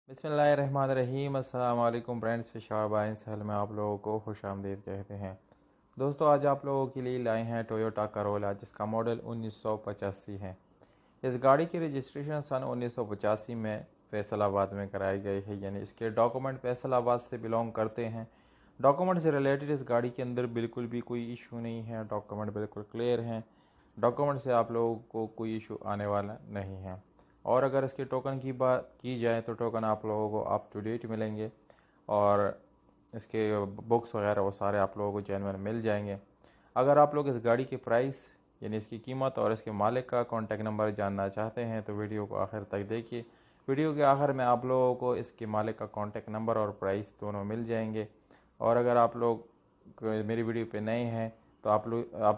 बिस्मिल्लाहिर्रहमानिर्रहीम। अस्सलाम वालेकुम फ्रेंड्स, फिशार बाय सहल में आप लोगों को खुशामदीद कहते हैं। दोस्तों, आज आप लोगों के लिए लाए हैं टोयोटा करोला जिसका मॉडल 1985 है। इस गाड़ी की रजिस्ट्रेशन सन 1985 में फैसलाबाद में कराई गई है, यानी इसके डॉक्यूमेंट फैसलाबाद से बिलोंग करते हैं। डॉक्यूमेंट से रिलेटेड इस गाड़ी के अंदर बिल्कुल भी कोई इशू नहीं है, डॉक्यूमेंट बिल्कुल क्लियर हैं। डॉक्यूमेंट से आप लोगों को कोई इशू आने वाला नहीं है। और अगर इसके टोकन की बात की जाए तो टोकन आप लोगों को अप टू डेट मिलेंगे और इसके बुक्स वगैरह वो सारे आप लोगों को जेन्युइन मिल जाएंगे। अगर आप लोग इस गाड़ी की प्राइस यानी इसकी कीमत और इसके मालिक का कॉन्टैक्ट नंबर जानना चाहते हैं तो वीडियो को आखिर तक देखिए। वीडियो के आखिर में आप लोगों को इसके मालिक का कॉन्टैक्ट नंबर और प्राइस दोनों मिल जाएंगे। और अगर आप लोग मेरी वीडियो पे नए हैं तो आप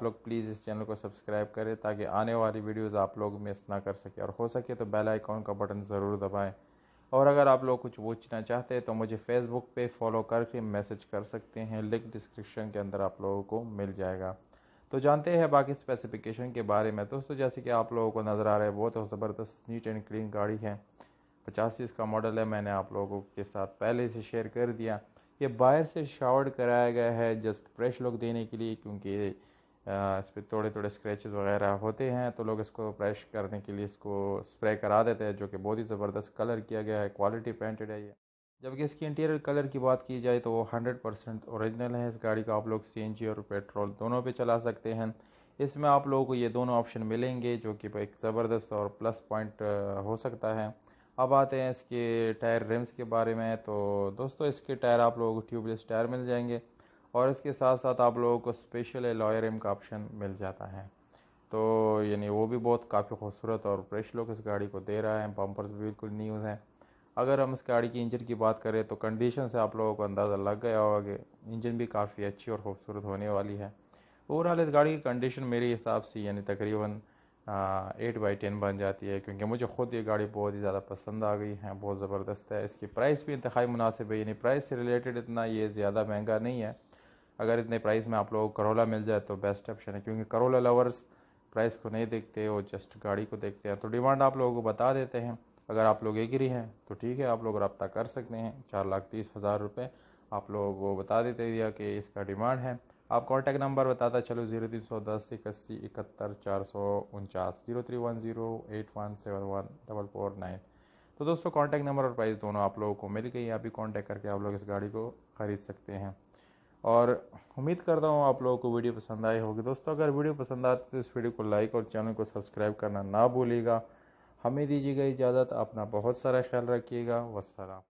लोग प्लीज़ इस चैनल को सब्सक्राइब करें ताकि आने वाली वीडियोस आप लोग मिस ना कर सके, और हो सके तो बेल आइकॉन का बटन ज़रूर दबाएं। और अगर आप लोग कुछ पूछना चाहते हैं तो मुझे फेसबुक पे फॉलो करके मैसेज कर सकते हैं, लिंक डिस्क्रिप्शन के अंदर आप लोगों को मिल जाएगा। तो जानते हैं बाकी स्पेसिफिकेशन के बारे में। दोस्तों, जैसे कि आप लोगों को नज़र आ रहा है बहुत ज़बरदस्त नीट एंड क्लीन गाड़ी है। 85 इसका मॉडल है, मैंने आप लोगों के साथ पहले से शेयर कर दिया। ये बाहर से शावर्ड कराया गया है जस्ट फ्रेश लुक देने के लिए, क्योंकि इस पर थोड़े थोड़े स्क्रैचेस वगैरह होते हैं तो लोग इसको फ्रेश करने के लिए इसको स्प्रे करा देते हैं, जो कि बहुत ही ज़बरदस्त कलर किया गया है, क्वालिटी पेंटेड है ये। जबकि इसकी इंटीरियर कलर की बात की जाए तो वो 100% ओरिजिनल है। इस गाड़ी का आप लोग सीएनजी और पेट्रोल दोनों पे चला सकते हैं। इसमें आप लोगों को ये दोनों ऑप्शन मिलेंगे, जो कि एक ज़बरदस्त और प्लस पॉइंट हो सकता है। अब आते हैं इसके टायर रिम्स के बारे में। तो दोस्तों, इसके टायर आप लोगों को ट्यूबलेस टायर मिल जाएंगे और इसके साथ साथ आप लोगों को स्पेशल एलॉय रिम का ऑप्शन मिल जाता है। तो यानी वो भी बहुत काफ़ी खूबसूरत और फ्रेश लुक इस गाड़ी को दे रहा है। बम्पर्स भी बिल्कुल न्यू हैं। अगर हम इस गाड़ी की इंजन की बात करें तो कंडीशन से आप लोगों को अंदाज़ा लग गया होगा कि इंजन भी काफ़ी अच्छी और खूबसूरत होने वाली है। ओवरऑल इस गाड़ी की कंडीशन मेरे हिसाब से यानी तकरीबन 8/10 बन जाती है, क्योंकि मुझे ख़ुद ये गाड़ी बहुत ही ज़्यादा पसंद आ गई है, बहुत ज़बरदस्त है। इसकी प्राइस भी इंतहाई मुनासिब है, यानी प्राइस से रिलेटेड इतना ये ज़्यादा महंगा नहीं है। अगर इतने प्राइस में आप लोगों को करोला मिल जाए तो बेस्ट ऑप्शन है, क्योंकि करोला लवर्स प्राइस को नहीं देखते, वो जस्ट गाड़ी को देखते हैं। तो डिमांड आप लोगों को बता देते हैं। अगर आप लोग एग्री हैं तो ठीक है, आप लोग रब्ता कर सकते हैं। 4,30,000 रुपये आप लोगों को बता देते दिया कि इसका डिमांड है। आप कॉन्टैक्ट नंबर बताता चलो 0310 81 449 031081714449। तो दोस्तों, कॉन्टैक्ट नंबर और प्राइस दोनों आप लोगों को मिल गई। अभी कॉन्टैक्ट करके आप लोग इस गाड़ी को ख़रीद सकते हैं। और उम्मीद करता हूँ आप लोगों को वीडियो पसंद आई होगी। दोस्तों, अगर वीडियो पसंद आती तो इस वीडियो को लाइक और चैनल को सब्सक्राइब करना ना भूलिएगा। हमें दीजिएगा इजाज़त। अपना बहुत सारा ख्याल रखिएगा। वस्सलाम।